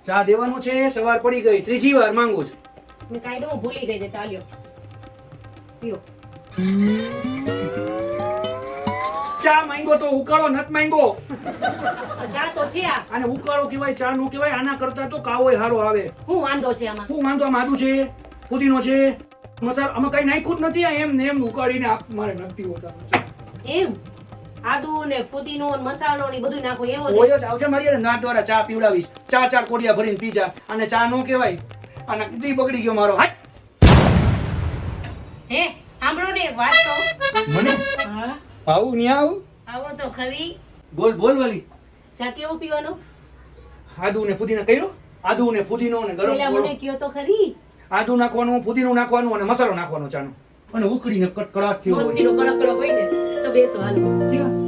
ચા દેવાનો છે, સવાર પડી ગઈ, ત્રીજી વાર માંગુ છું. મેં કાંઈ હું ભૂલી ગઈ છે. ચાલ્યો પીઓ. ચા માંગ્યો તો ઉકાળો નત માંગ્યો. ચા તો છે આ. આને ઉકાળો કહેવાય, ચા નો કહેવાય. આના કરતા તો કાવોય હારો આવે. શું વાંધો છે આમાં? હું વાંધો? આમાં આદુ છે, પુદીનો છે, મસાલો, આમાં કઈ નાખ્યું જ નથી. આ એમ ને એમ ઉકાળીને મારે નથી હોતા. એમ આદુ ને ફુદીનો ને મસાલો ને બધું નાખો એવો છે? ઓય જ આવશે મારી હારે નાટ દ્વારા ચા પીવડાવીશ. ચાર કોડિયા ભરીને પી જા. અને ચા નો કહેવાય. અને દી બગડી ગયો મારો. હાટ હે સાંભળો ને એક વાત કહું. મને હા આવું નહીં આવું. આવો તો ખરી. બોલ બોલ વાલી. ચા કેવું પીવાનું? આદુ ને પુદીનો કર્યો. આદુ ને પુદીનો ને ગરમ પેલા ગોળો. મને કયો તો ખરી. આદુ નાખવાનું, પુદીનો નાખવાનું અને મસાલો નાખવાનો ચાનો. અને ઉકળીને કડકડાટ થયો હોય. મોતીનો કડક કડક હોય ને તો બેસો હાલો. ક્યાં?